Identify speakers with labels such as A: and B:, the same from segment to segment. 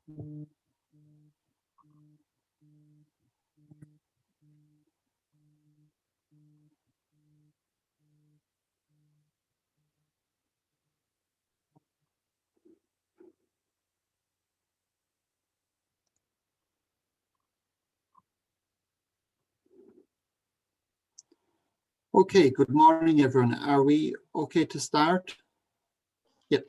A: Okay, good morning, everyone. Are we okay to start? Yep.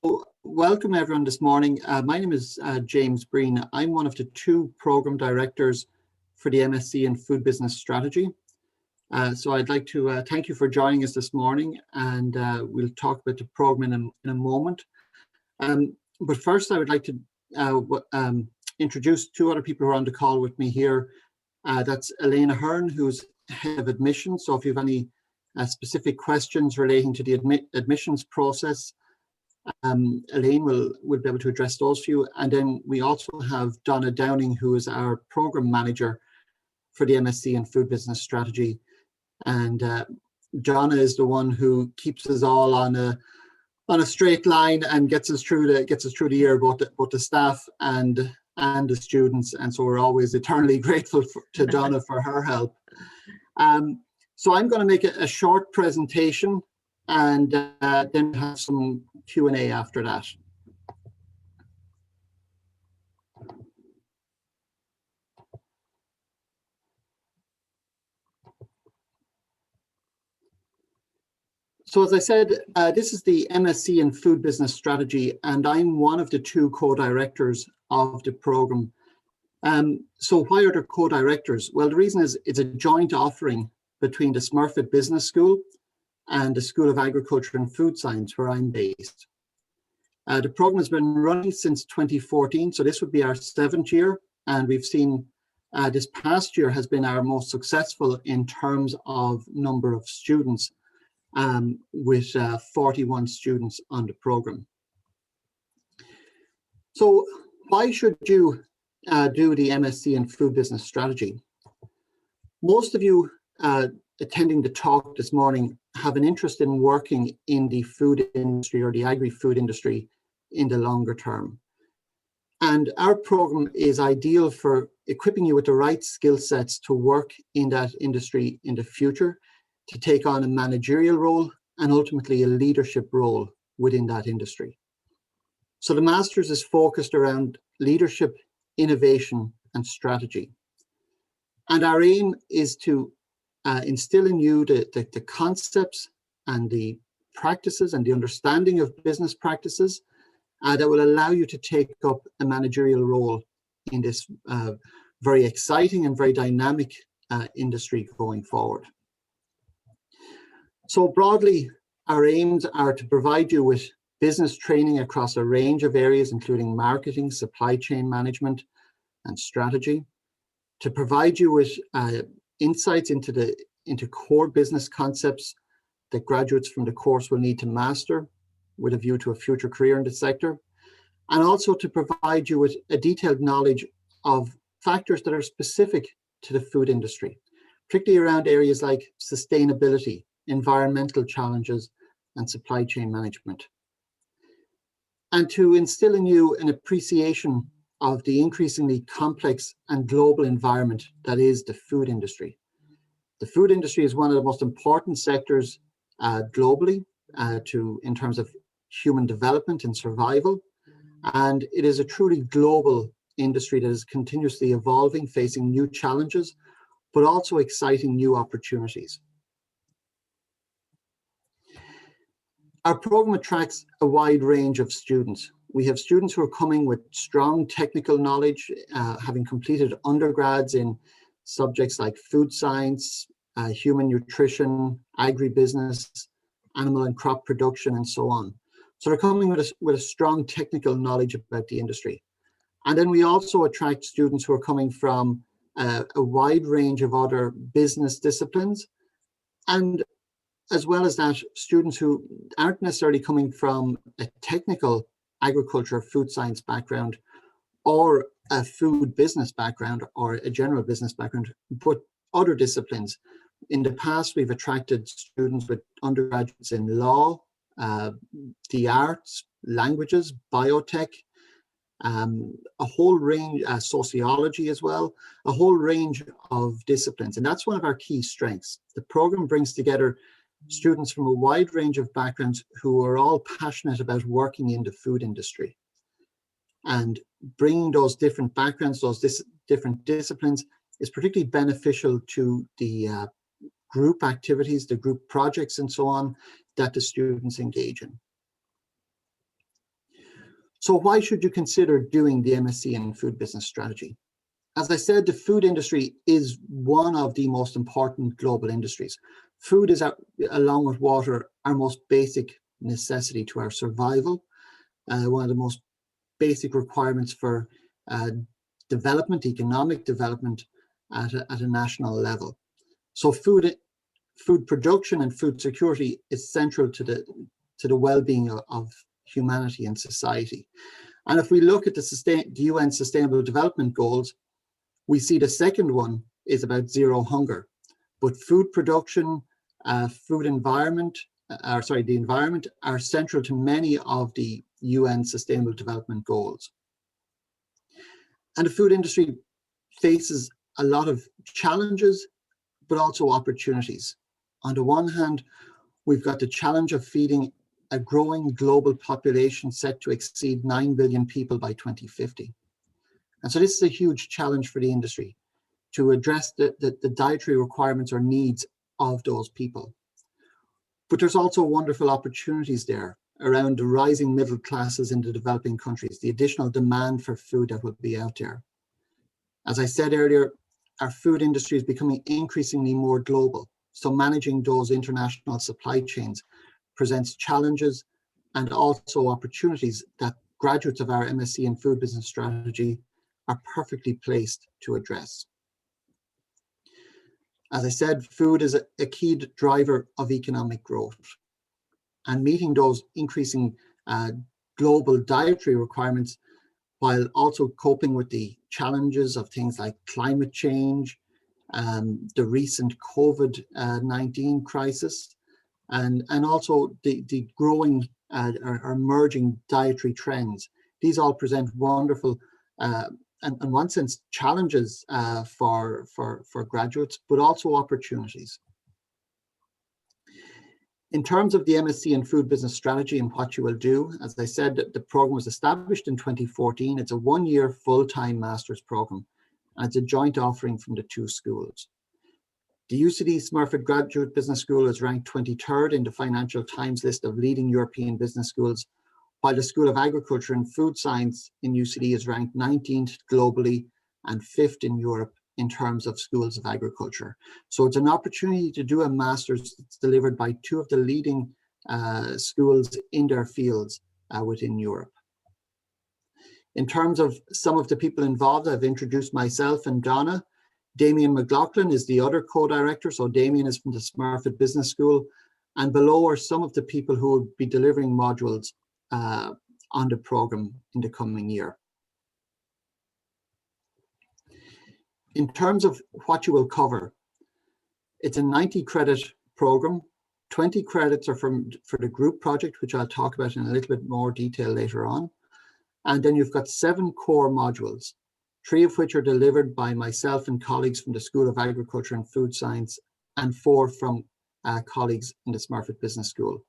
A: So, welcome, everyone, this morning. My name is James Breen. I'm one of the two program directors for the MSc in Food Business Strategy. So I'd like to thank you for joining us this morning, and we'll talk about the program in a moment. But first, I would like to introduce two other people who are on the call with me here. That's Elena Hearn, who's head of admissions. So if you have any specific questions relating to the admissions process, Elaine will be able to address those for you. And then we also have Donna Downing, who is our program manager for the MSc in Food Business Strategy. And Donna is the one who keeps us all on a straight line and gets us through the year, both the staff and the students. And so we're always eternally grateful to Donna for her help. So I'm going to make a short presentation and then have some Q&A after that. So as I said, this is the MSc in Food Business Strategy, and I'm one of the two co-directors of the program. So why are there co-directors? Well, the reason is it's a joint offering between the Smurfit Business School and the School of Agriculture and Food Science, where I'm based. The program has been running since 2014, so this would be our 7th year, and we've seen this past year has been our most successful in terms of number of students, with 41 students on the program. So why should you do the MSc in Food Business Strategy? Most of you attending the talk this morning have an interest in working in the food industry or the agri-food industry in the longer term. And our program is ideal for equipping you with the right skill sets to work in that industry in the future, to take on a managerial role and ultimately a leadership role within that industry. So the Masters is focused around leadership, innovation, and strategy. And our aim is to instill in you the concepts and the practices and the understanding of business practices that will allow you to take up a managerial role in this very exciting and very dynamic industry going forward. So broadly, our aims are to provide you with business training across a range of areas, including marketing, supply chain management, and strategy, to provide you with insights into core business concepts that graduates from the course will need to master with a view to a future career in the sector, and also to provide you with a detailed knowledge of factors that are specific to the food industry, particularly around areas like sustainability, environmental challenges, and supply chain management. And to instill in you an appreciation of the increasingly complex and global environment that is the food industry. The food industry is one of the most important sectors globally in terms of human development and survival. And it is a truly global industry that is continuously evolving, facing new challenges, but also exciting new opportunities. Our program attracts a wide range of students. We have students who are coming with strong technical knowledge, having completed undergrads in subjects like food science, human nutrition, agribusiness, animal and crop production, and so on. So they're coming with a strong technical knowledge about the industry. And then we also attract students who are coming from a wide range of other business disciplines, and as well as that, students who aren't necessarily coming from a technical agriculture, food science background, or a food business background, or a general business background, but other disciplines. In the past, we've attracted students with undergraduates in law, the arts, languages, biotech, a whole range, sociology as well, a whole range of disciplines. And that's one of our key strengths. The program brings together students from a wide range of backgrounds who are all passionate about working in the food industry. And bringing those different backgrounds, those different disciplines, is particularly beneficial to the group activities, the group projects, and so on that the students engage in. So why should you consider doing the MSc in Food Business Strategy? As I said, the food industry is one of the most important global industries. Food is, along with water, our most basic necessity to our survival, one of the most basic requirements for development, economic development at a national level. So food production and food security is central to the well-being of humanity and society. And if we look at the UN Sustainable Development Goals, we see the second one is about zero hunger. But food production, the environment are central to many of the UN Sustainable Development Goals. And the food industry faces a lot of challenges, but also opportunities. On the one hand, we've got the challenge of feeding a growing global population set to exceed 9 billion people by 2050. And so this is a huge challenge for the industry to address the dietary requirements or needs of those people. But there's also wonderful opportunities there around the rising middle classes in the developing countries, the additional demand for food that will be out there. As I said earlier, our food industry is becoming increasingly more global. So managing those international supply chains presents challenges and also opportunities that graduates of our MSc in Food Business Strategy are perfectly placed to address. As I said, food is a key driver of economic growth, and meeting those increasing global dietary requirements while also coping with the challenges of things like climate change, the recent COVID-19 crisis, and also the growing or emerging dietary trends. These all present wonderful and in one sense challenges for graduates, but also opportunities. In terms of the MSc in Food Business Strategy and what you will do, as I said, the program was established in 2014. It's a one-year full-time master's program, and it's a joint offering from the two schools. The UCD Smurfit Graduate Business School is ranked 23rd in the Financial Times list of leading European business schools, while the School of Agriculture and Food Science in UCD is ranked 19th globally and 5th in Europe in terms of schools of agriculture. So it's an opportunity to do a master's that's delivered by two of the leading schools in their fields within Europe. In terms of some of the people involved, I've introduced myself and Donna. Damien McLaughlin is the other co-director. So Damien is from the Smurfit Business School. And below are some of the people who will be delivering modules on the program in the coming year. In terms of what you will cover, it's a 90 credit program. 20 credits are for the group project, which I'll talk about in a little bit more detail later on. And then you've got 7 core modules, 3 of which are delivered by myself and colleagues from the School of Agriculture and Food Science, and 4 from colleagues in the Smurfit Business School,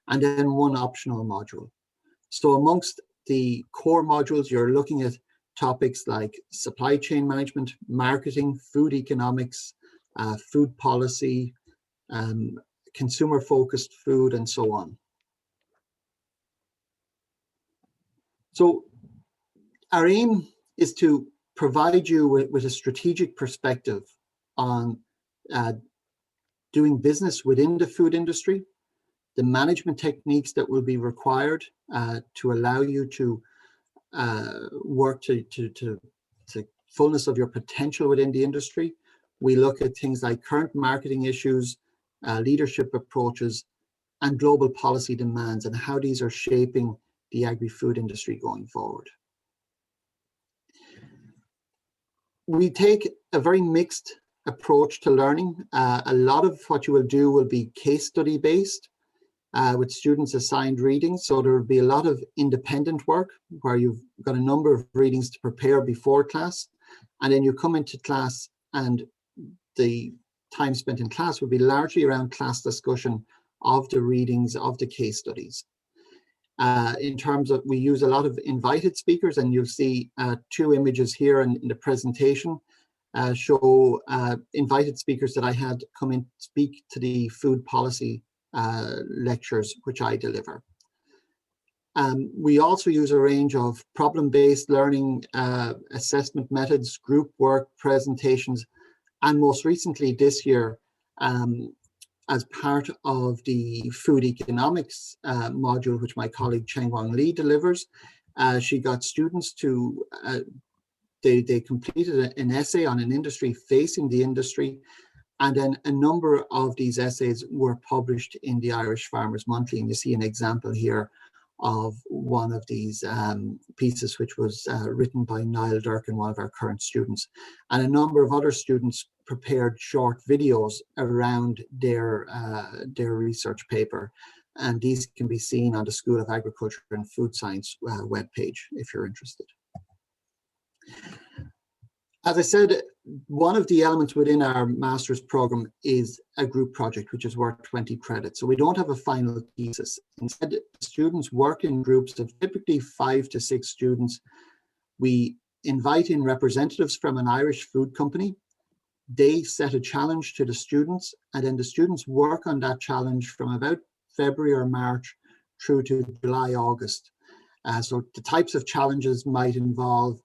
A: and then 1 optional module. So amongst the core modules, you're looking at topics like supply chain management, marketing, food economics, food policy, consumer-focused food, and so on. So our aim is to provide you with a strategic perspective on doing business within the food industry, the management techniques that will be required to allow you to work to fullness of your potential within the industry. We look at things like current marketing issues, leadership approaches, and global policy demands, and how these are shaping the agri-food industry going forward. We take a very mixed approach to learning. A lot of what you will do will be case study based. with students assigned readings. So there will be a lot of independent work where you've got a number of readings to prepare before class, and then you come into class and the time spent in class will be largely around class discussion of the readings, of the case studies. In terms of, we use a lot of invited speakers, and you'll see 2 images here in the presentation show invited speakers that I had come in speak to the food policy lectures which I deliver. We also use a range of problem-based learning assessment methods, group work, presentations, and most recently this year, as part of the food economics module, which my colleague Cheng Wang Li delivers, she got students to, they completed an essay on an industry facing the industry, and then a number of these essays were published in the Irish Farmers Monthly, and you see an example here of one of these pieces, which was written by Niall Durkin, one of our current students. And a number of other students prepared short videos around their research paper. And these can be seen on the School of Agriculture and Food Science webpage, if you're interested. As I said, one of the elements within our master's program is a group project, which is worth 20 credits. So we don't have a final thesis. Instead, students work in groups of typically 5 to 6 students. We invite in representatives from an Irish food company. They set a challenge to the students, and then the students work on that challenge from about February or March through to July, August. So the types of challenges might involve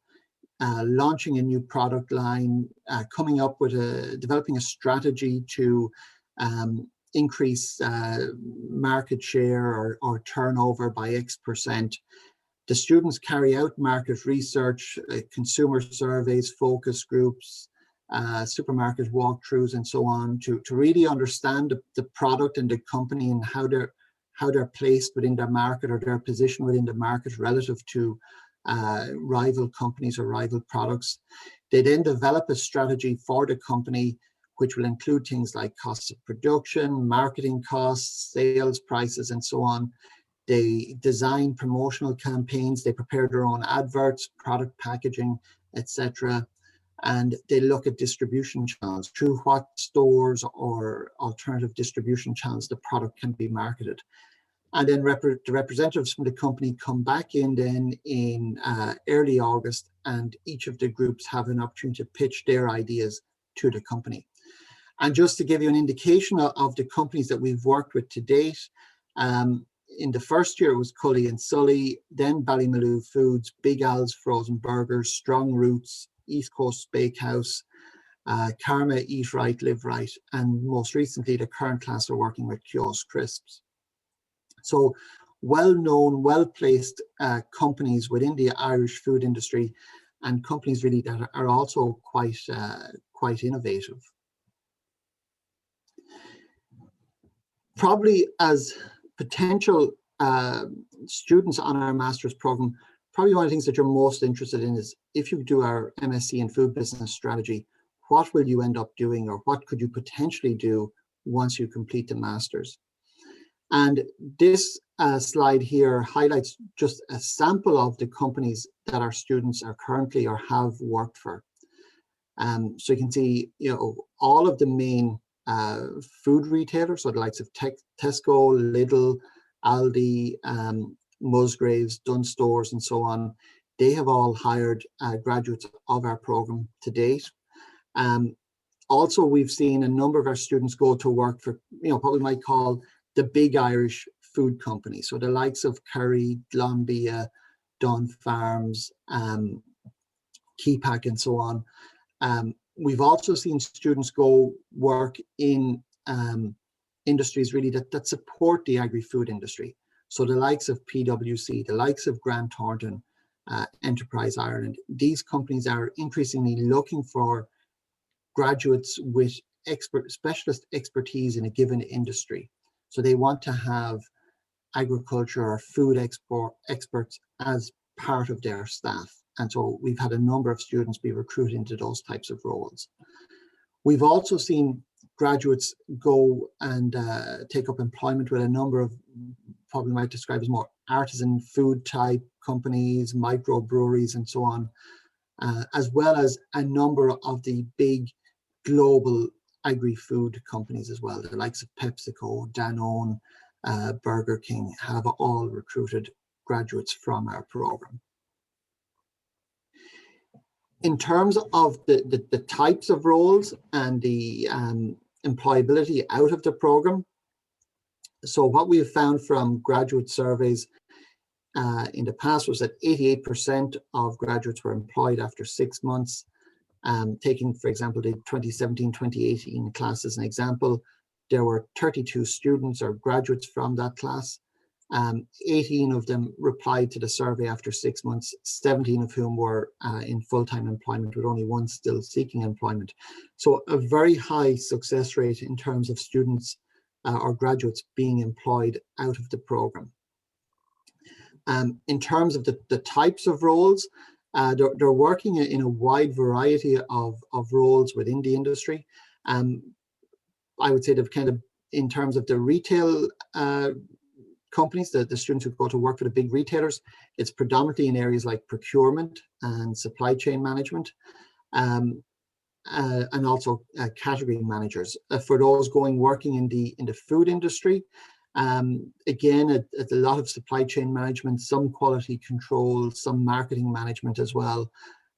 A: launching a new product line, coming up with developing a strategy to increase market share or turnover by X%. The students carry out market research, consumer surveys, focus groups, supermarket walkthroughs, and so on, to really understand the product and the company and how they're placed within their market, or their position within the market relative to rival companies or rival products. They then develop a strategy for the company, which will include things like costs of production, marketing costs, sales prices, and so on. They design promotional campaigns, they prepare their own adverts, product packaging, etc. And they look at distribution channels, through what stores or alternative distribution channels the product can be marketed. And then the representatives from the company come back in then in early August, and each of the groups have an opportunity to pitch their ideas to the company. And just to give you an indication of the companies that we've worked with to date, in the first year it was Cully and Sully, then Ballymaloo Foods, Big Al's Frozen Burgers, Strong Roots, East Coast Bakehouse, Karma Eat Right, Live Right, and most recently the current class are working with Kiosk Crisps. So well-known, well-placed companies within the Irish food industry, and companies really that are also quite innovative. Probably as potential students on our master's program, probably one of the things that you're most interested in is, if you do our MSc in Food Business Strategy, what will you end up doing, or what could you potentially do once you complete the master's? And this slide here highlights just a sample of the companies that our students are currently or have worked for. So you can see, all of the main food retailers, so the likes of Tesco, Lidl, Aldi, Musgraves, Dunn Stores, and so on. They have all hired graduates of our program to date. Also, we've seen a number of our students go to work for, what we might call the big Irish food companies. So the likes of Kerry, Glanbia, Dunn Farms, Keepack, and so on. We've also seen students go work in industries really that support the agri-food industry. So the likes of PwC, the likes of Grant Thornton, Enterprise Ireland. These companies are increasingly looking for graduates with specialist expertise in a given industry. So they want to have agriculture or food experts as part of their staff. And so we've had a number of students be recruited into those types of roles. We've also seen graduates go and take up employment with a number of, probably might describe as more artisan food type companies, microbreweries and so on, as well as a number of the big global agri-food companies as well. The likes of PepsiCo, Danone, Burger King have all recruited graduates from our program. In terms of the types of roles and the employability out of the program, so what we have found from graduate surveys in the past was that 88% of graduates were employed after 6 months. Taking, for example, the 2017-2018 class as an example, there were 32 students or graduates from that class. 18 of them replied to the survey after 6 months, 17 of whom were in full-time employment, with only one still seeking employment. So a very high success rate in terms of students or graduates being employed out of the program. In terms of the types of roles, they're working in a wide variety of roles within the industry. I would say they've kind of, in terms of the retail companies, the students who go to work for the big retailers, it's predominantly in areas like procurement and supply chain management, and also category managers. For those working in the food industry, again, a lot of supply chain management, some quality control, some marketing management as well.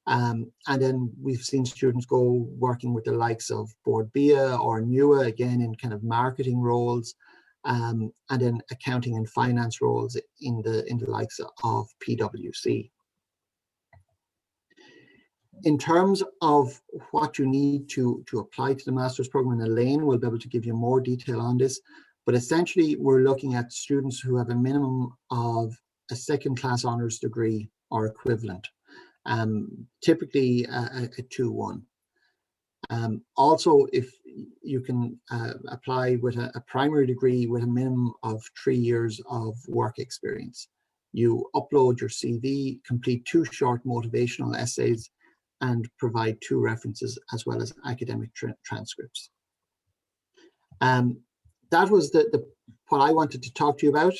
A: And then we've seen students go working with the likes of Board BIA or NUA, again in kind of marketing roles, and then accounting and finance roles in the likes of PwC. In terms of what you need to apply to the master's program, and Elaine will be able to give you more detail on this, but essentially we're looking at students who have a minimum of a second-class honours degree or equivalent, typically a 2-1. Also, if you can apply with a primary degree with a minimum of 3 years of work experience. You upload your CV, complete 2 short motivational essays, and provide 2 references as well as academic transcripts. That was what I wanted to talk to you about.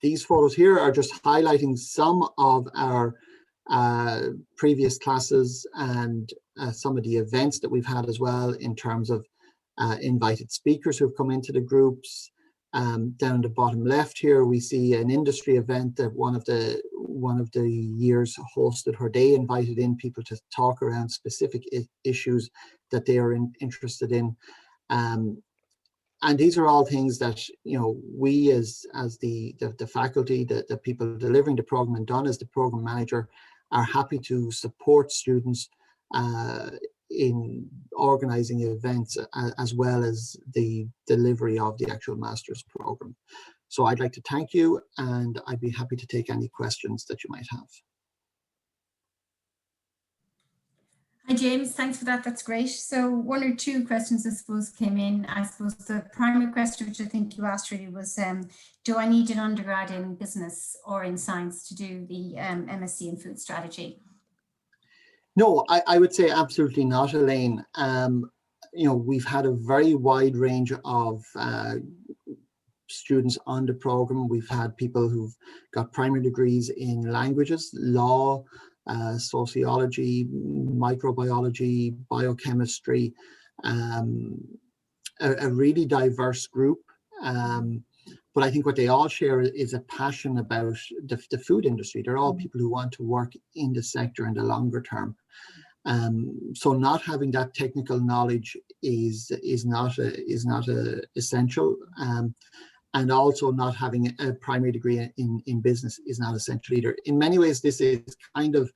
A: These photos here are just highlighting some of our previous classes and some of the events that we've had as well, in terms of invited speakers who've come into the groups. Down the bottom left here, we see an industry event that one of the years hosted, where they invited in people to talk around specific issues that they are interested in. And these are all things that, you know, we as the faculty, the people delivering the program, and Don as the program manager, are happy to support students in organizing events as well as the delivery of the actual master's program. So I'd like to thank you, and I'd be happy to take any questions that you might have.
B: Hi James, thanks for that, that's great. So 1 or 2 questions I suppose came in. I suppose the primary question, which I think you asked really, was do I need an undergrad in business or in science to do the MSc in food strategy?
A: No, I would say absolutely not, Elaine. You know, we've had a very wide range of students on the program. We've had people who've got primary degrees in languages, law, sociology, microbiology, biochemistry, a really diverse group. But I think what they all share is a passion about the food industry. They're all people who want to work in the sector in the longer term. So not having that technical knowledge is not essential. And also not having a primary degree in business is not essential either. In many ways, this is kind of,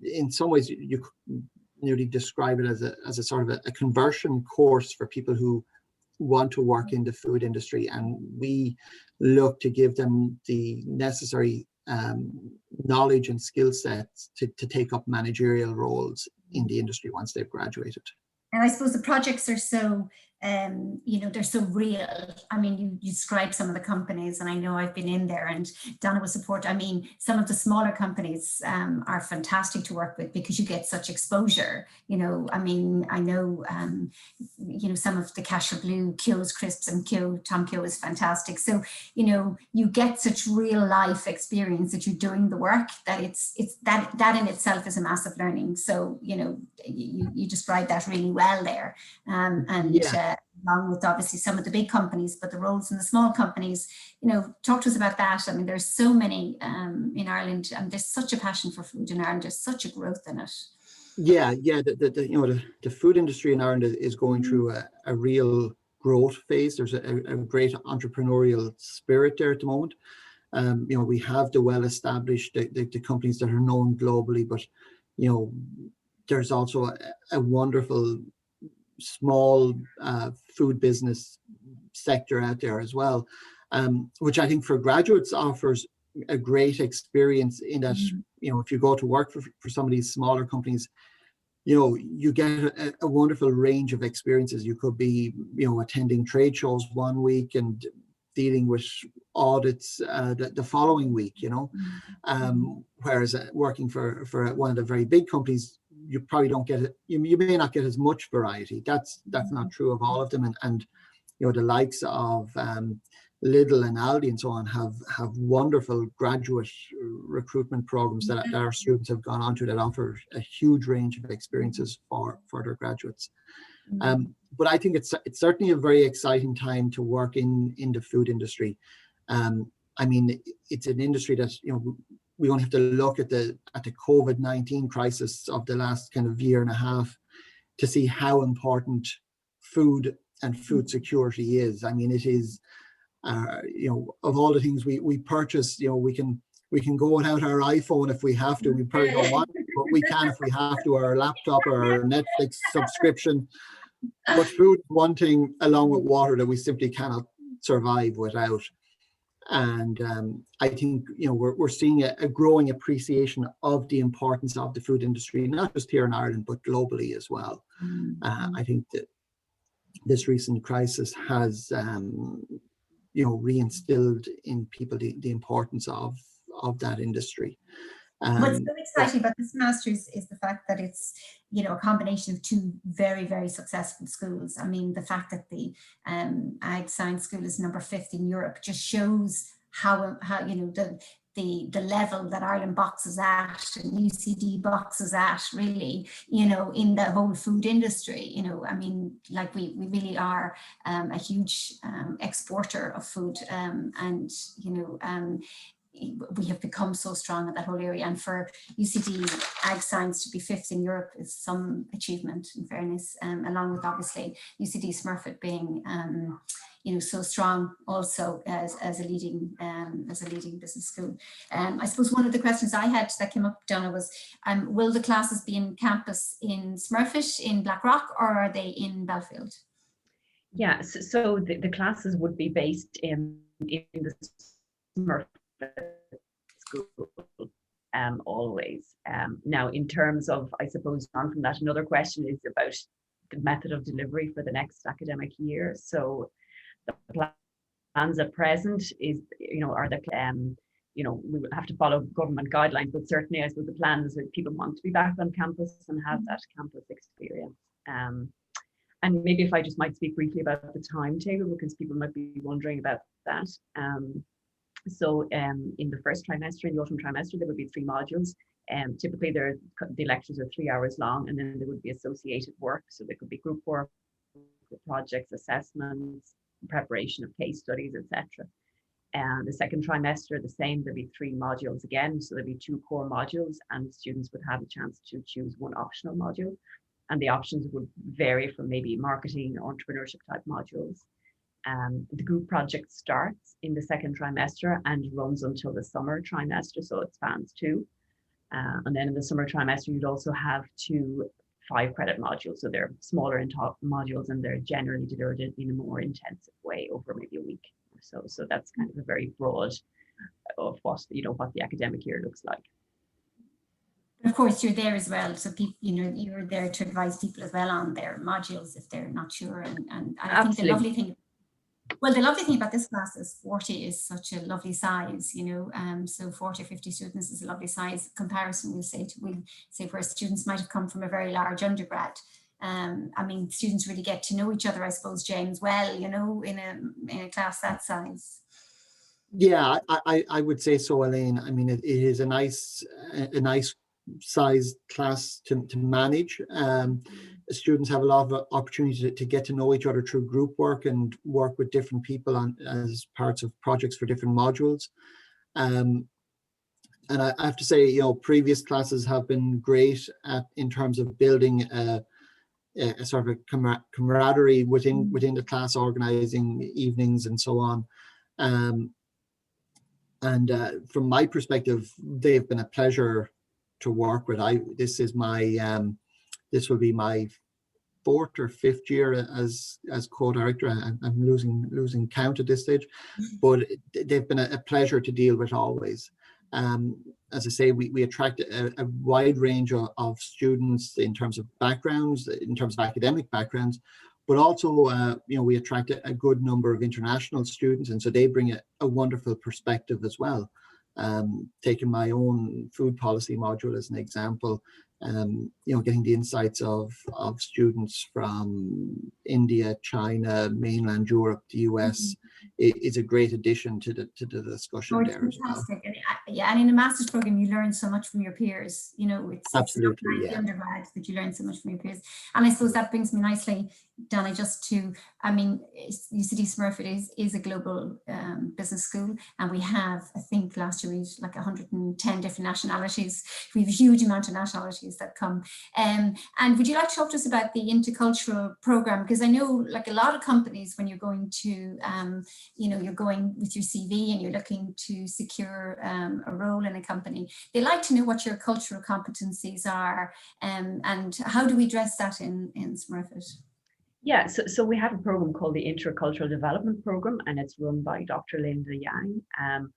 A: in some ways, you could nearly describe it as a sort of a conversion course for people who want to work in the food industry, and we look to give them the necessary knowledge and skill sets to take up managerial roles in the industry once they've graduated.
B: And I suppose the projects are so you know, they're so real. I mean, you described some of the companies, and I know I've been in there, and Donna will support. I mean, some of the smaller companies are fantastic to work with because you get such exposure. You know, I mean, I know, you know, some of the Casher Blue, Kyo's Crisps, and Tom Kyo is fantastic. So, you know, you get such real life experience that you're doing the work, that it's that in itself is a massive learning. So, you know, you described that really well there. Along with obviously some of the big companies, but the roles in the small companies, you know, talk to us about that. I mean, there's so many in Ireland, and there's such a passion for food in Ireland. There's such a growth in it.
A: Yeah, you know, the food industry in Ireland is going through a real growth phase. There's a great entrepreneurial spirit there at the moment. You know, we have the well-established, the companies that are known globally, but, you know, there's also a wonderful small food business sector out there as well, which I think for graduates offers a great experience in that, you know, if you go to work for some of these smaller companies, you know, you get a wonderful range of experiences. You could be, you know, attending trade shows one week and dealing with audits the following week, you know, whereas working for one of the very big companies, you probably don't get it. You may not get as much variety. That's not true of all of them. And you know, the likes of Lidl and Aldi and so on have wonderful graduate recruitment programs that our students have gone on to, that offer a huge range of experiences for their graduates. But I think it's certainly a very exciting time to work in the food industry. I mean, it's an industry that, you know, we only have to look at the COVID-19 crisis of the last kind of year and a half to see how important food and food security is. I mean, it is, you know, of all the things we purchase, you know, we can go without our iPhone if we have to. We probably don't want to, but we can if we have to, our laptop or our Netflix subscription. But food is one thing, along with water, that we simply cannot survive without. And I think, you know, we're seeing a growing appreciation of the importance of the food industry, not just here in Ireland, but globally as well. I think that this recent crisis has, you know, reinstilled in people the importance of that industry.
B: What's so exciting about this master's is the fact that it's, you know, a combination of two very, very successful schools. I mean, the fact that the Ag Science School is number 5 in Europe just shows how you know, the level that Ireland boxes at and UCD boxes at, really, you know, in the whole food industry. You know, I mean, like we really are a huge exporter of food, and, you know, we have become so strong in that whole area. And for UCD Ag Science to be 5th in Europe is some achievement, in fairness, along with obviously UCD Smurfit being, you know, so strong also as a leading business school. I suppose one of the questions I had that came up, Donna, was, will the classes be in campus in Smurfit in Blackrock, or are they in Belfield?
C: Yeah, so the classes would be based in the Smurfit School, always. Now, in terms of, I suppose, on from that, another question is about the method of delivery for the next academic year. So the plans at present is, you know, are the, you know, we will have to follow government guidelines, but certainly I suppose the plan is that people want to be back on campus and have that campus experience. And maybe if I just might speak briefly about the timetable, because people might be wondering about that. So in the first trimester, in the autumn trimester, there would be 3 modules. Typically the lectures are 3 hours long, and then there would be associated work. So there could be group work, projects, assessments, preparation of case studies, etc. And the second trimester, the same, there'd be 3 modules again. So there'd be 2 core modules, and students would have a chance to choose 1 optional module. And the options would vary from maybe marketing, entrepreneurship type modules. The group project starts in the second trimester and runs until the summer trimester, so it spans 2. And then in the summer trimester, you'd also have 2 5-credit modules. So they're smaller in top modules, and they're generally delivered in a more intensive way over maybe a week or so. So that's kind of a very broad of what, you know, what the academic year looks like.
B: of course you're there as well, so people, you know, you're there to advise people as well on their modules if they're not sure. And I think the lovely thing, well, the lovely thing about this class is 40 is such a lovely size, you know, so 40 or 50 students is a lovely size comparison, we'll say where students might have come from a very large undergrad. I mean, students really get to know each other, I suppose, James, well, you know, in a class that size.
A: Yeah, I would say so, Elaine. I mean, it is a nice sized class to manage. Students have a lot of opportunity to get to know each other through group work and work with different people as parts of projects for different modules. And I have to say, you know, previous classes have been great in terms of building a sort of a camaraderie within the class, organizing evenings and so on. And from my perspective, they've been a pleasure to work with. This will be my 4th or 5th year as co-director. I'm losing count at this stage, but they've been a pleasure to deal with always. As I say, we attract a wide range of students in terms of backgrounds, in terms of academic backgrounds, but also, you know, we attract a good number of international students, and so they bring a wonderful perspective as well. Taking my own food policy module as an example, you know, getting the insights of students from India, China, mainland Europe, the US, is a great addition to the discussion there as well.
B: And, yeah, and in a master's program, you learn so much from your peers. You know, it's
A: Absolutely,
B: like
A: yeah.
B: Undergrad that you learn so much from your peers. And I suppose that brings me nicely, Donna, just to, I mean, UCD Smurfit is a global business school, and we have, I think last year we had like 110 different nationalities. We have a huge amount of nationalities that come. And would you like to talk to us about the Intercultural program? Because I know, like a lot of companies, when you're going to, you know, you're going with your CV and you're looking to secure a role in a company, they like to know what your cultural competencies are, and how do we address that in Smurfit?
C: Yeah, so we have a program called the Intercultural Development Program, and it's run by Dr. Linda Yang. And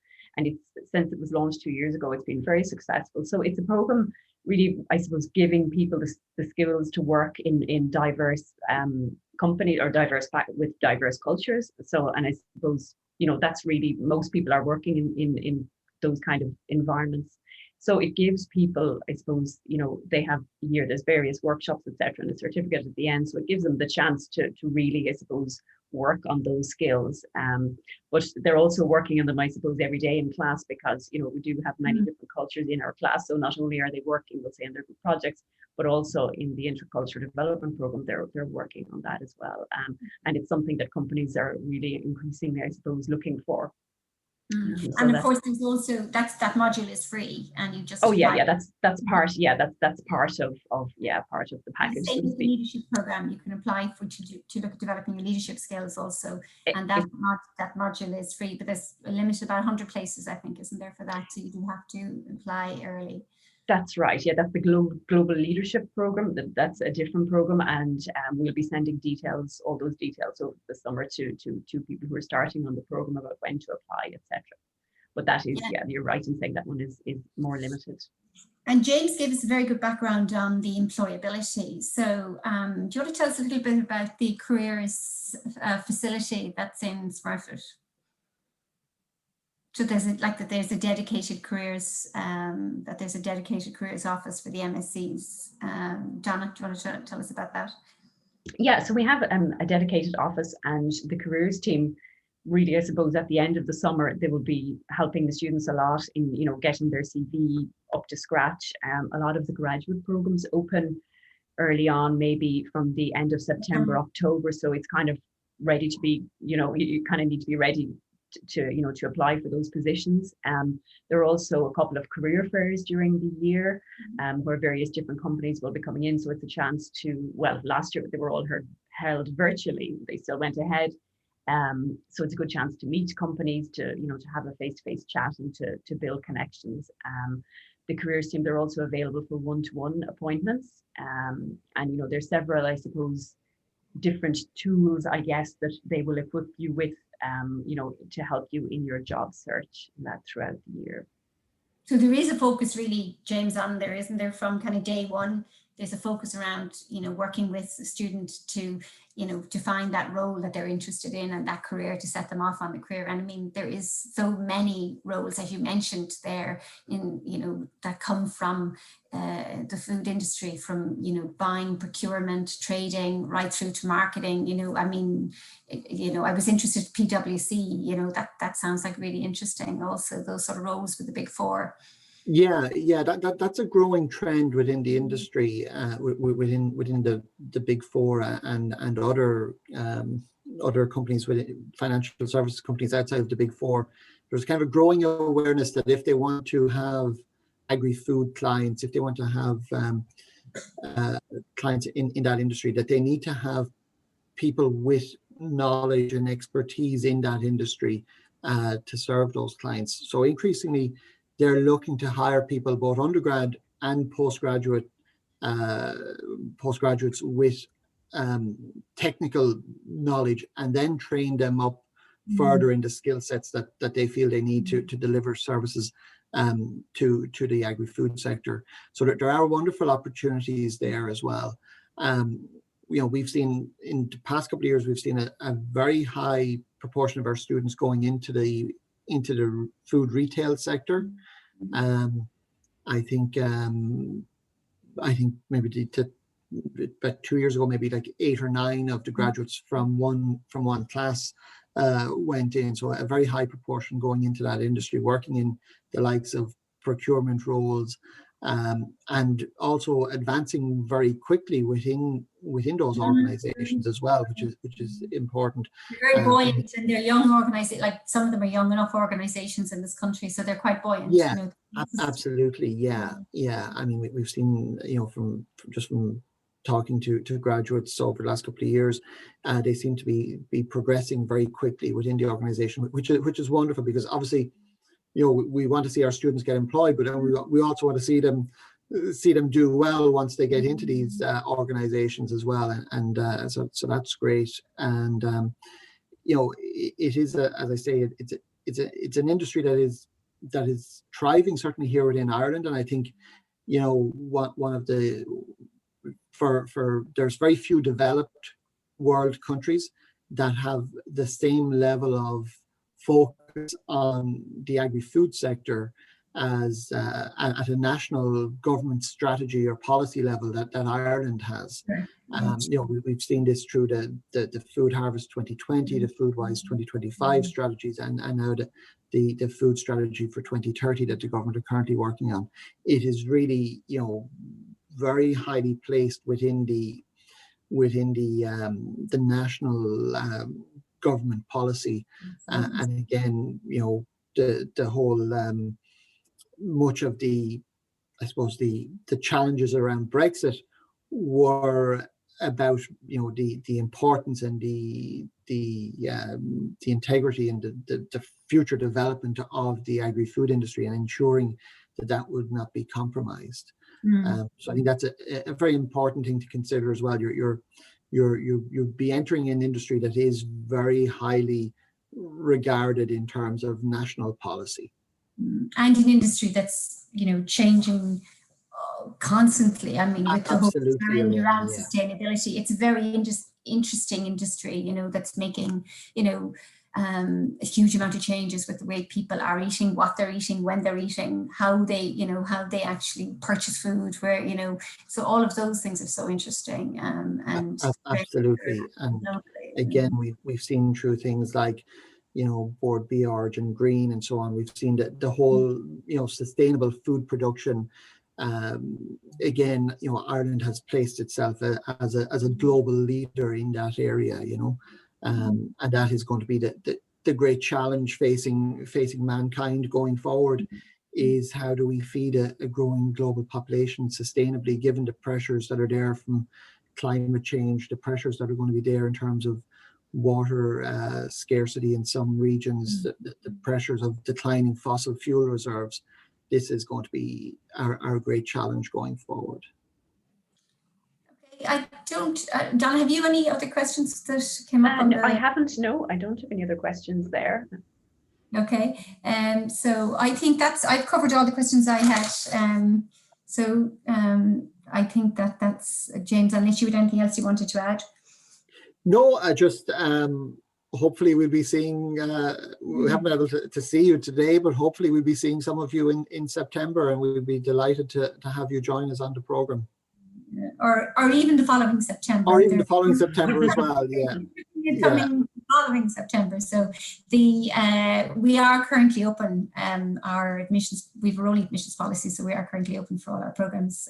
C: since it was launched 2 years ago, it's been very successful. So it's a program really, I suppose, giving people the skills to work in diverse companies or with diverse cultures. So, and I suppose, you know, that's really, most people are working in those kind of environments. So it gives people, I suppose, you know, they have there's various workshops, etc., and a certificate at the end. So it gives them the chance to really, I suppose, work on those skills. But they're also working on them, I suppose, every day in class, because, you know, we do have many different cultures in our class. So not only are they working, we'll say, in their group projects, but also in the Intercultural Development Program, they're working on that as well. And it's something that companies are really increasingly, I suppose, looking for.
B: So and of course, there's also that module is free, and you just
C: that's part part of the package.
B: So the leadership program, you can apply for to look at developing your leadership skills also, and that module is free, but there's a limit, about 100 places, I think, isn't there, for that? So you do have to apply early.
C: That's right. Yeah, that's the global leadership program. That's a different program, and we'll be sending all those details over the summer to people who are starting on the program about when to apply, etc. But that is, you're right in saying that one is more limited.
B: And James gave us a very good background on the employability. So do you want to tell us a little bit about the careers facility that's in Smurfit? So there's a dedicated careers office for the MSCs. Donna, do you want to tell us about that?
C: Yeah, so we have a dedicated office, and the careers team really, I suppose, at the end of the summer, they will be helping the students a lot in, you know, getting their CV up to scratch. A lot of the graduate programs open early on, maybe from the end of September, October. So it's kind of ready to be, you know, you kind of need to be ready to apply for those positions. There are also a couple of career fairs during the year, where various different companies will be coming in. So it's a chance to, well, last year they were all held virtually. They still went ahead. So it's a good chance to meet companies, to have a face-to-face chat and to build connections. The careers team, they're also available for one-to-one appointments. And, you know, there's several, I suppose, different tools, I guess, that they will equip you with, you know, to help you in your job search, and that throughout the year.
B: So there is a focus really, James, on there, isn't there, from kind of day one? There's a focus around, working with the student to, to find that role that they're interested in and that career to set them off on the career. And I mean, there is so many roles, as you mentioned there, that come from the food industry, from, buying, procurement, trading, right through to marketing. I mean, I was interested in PwC, that sounds like really interesting. Also, those sort of roles with the Big Four.
A: Yeah, that's a growing trend within the industry, within the Big Four and other companies, within financial services companies outside of the Big Four. There's kind of a growing awareness that if they want to have agri-food clients, if they want to have clients in that industry, that they need to have people with knowledge and expertise in that industry to serve those clients. So increasingly, they're looking to hire people, both undergrad and postgraduates with technical knowledge, and then train them up further in the skill sets that they feel they need to deliver services to the agri-food sector. So there are wonderful opportunities there as well. We've seen in the past couple of years, we've seen a very high proportion of our students going into the food retail sector. I think maybe about 2 years ago, maybe like 8 or 9 of the graduates from one class went in. So a very high proportion going into that industry, working in the likes of procurement roles, and also advancing very quickly within those organizations as well, which is important.
B: They're very buoyant, and they're young organizations. Like, some of them are young enough organizations in this country, so they're quite buoyant.
A: Yeah, absolutely. Yeah. I mean, we've seen, from talking to graduates over the last couple of years, they seem to be progressing very quickly within the organization, which is wonderful, because obviously, we want to see our students get employed, but we also want to see them do well once they get into these organizations as well, and so that's great. And it is as I say, it's an industry that is thriving, certainly here within Ireland. And I think one of the there's very few developed world countries that have the same level of focus on the agri-food sector as at a national government strategy or policy level that Ireland has. We've seen this through the Food Harvest 2020, the Foodwise 2025 strategies, and now the food strategy for 2030 that the government are currently working on. It is really, very highly placed within the national government policy, and again, the whole much of the, I suppose, the challenges around Brexit were about the importance and the integrity and the future development of the agri-food industry, and ensuring that would not be compromised. So I think that's a very important thing to consider as well. You'll be entering an industry that is very highly regarded in terms of national policy,
B: and an industry that's changing constantly. I mean, with the whole trend around sustainability, it's a very interesting industry, that's making a huge amount of changes with the way people are eating, what they're eating, when they're eating, how they actually purchase food, where so all of those things are so interesting. And
A: absolutely. And again, we've seen through things like Board B Origin Green and so on. We've seen the whole sustainable food production. Again, Ireland has placed itself as a global leader in that area, and that is going to be the great challenge facing mankind going forward, is how do we feed a growing global population sustainably, given the pressures that are there from climate change, the pressures that are going to be there in terms of water scarcity in some regions, the pressures of declining fossil fuel reserves. This is going to be our great challenge going forward.
B: I don't, Donna, have you any other questions that came up?
C: I haven't. No, I don't have any other questions there.
B: Okay, so I think I've covered all the questions I had. I think that's James, unless you had anything else you wanted to add.
A: No, I just hopefully we'll be seeing, we haven't been able to see you today, but hopefully we'll be seeing some of you in September, and we'll be delighted to have you join us on the programme.
B: Or even the following September.
A: Or even the following September as well, yeah.
B: Following September. So we are currently open our admissions. We've a rolling admissions policy, so we are currently open for all our programs.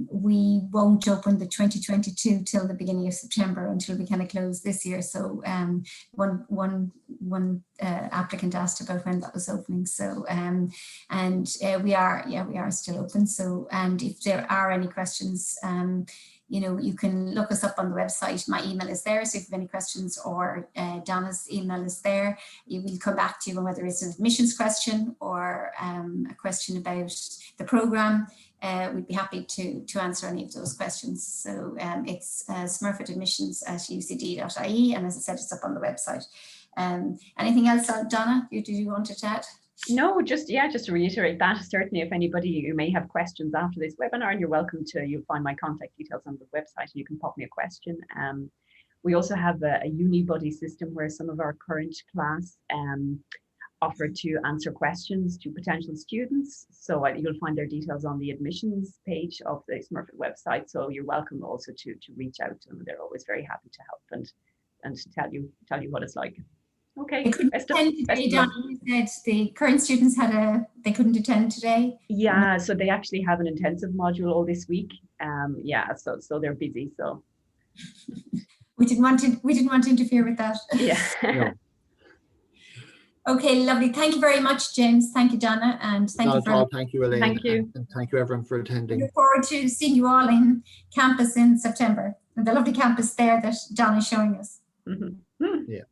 B: We won't open the 2022 till the beginning of September, until we kind of close this year. So one applicant asked about when that was opening. So we are still open. So, and if there are any questions, you know, you can look us up on the website. My email is there, so if you have any questions, or Donna's email is there. We will come back to you on whether it's an admissions question or a question about the programme. We'd be happy to answer any of those questions. So it's smurfitadmissions@ucd.ie, and as I said, it's up on the website. Anything else, Donna? Did you want to chat?
C: No, just to reiterate that, certainly if anybody, you may have questions after this webinar, and you're welcome to, you'll find my contact details on the website, and you can pop me a question. We also have a uni buddy system where some of our current class offer to answer questions to potential students. So you'll find their details on the admissions page of the Smurfit website. So you're welcome also to reach out to them. They're always very happy to help and to tell you what it's like. Okay.
B: You said the current students they couldn't attend today.
C: Yeah, so they actually have an intensive module all this week. Yeah, so they're busy. So
B: we didn't want to interfere with that.
C: Yeah.
A: No.
B: Okay, lovely. Thank you very much, James. Thank you, Donna, and thank you for.
A: Thank you, Elaine.
C: Thank you.
A: And thank you, everyone, for attending.
B: Look forward to seeing you all in campus in September, and the lovely campus there that Donna is showing us.
C: Mm-hmm.
A: Yeah.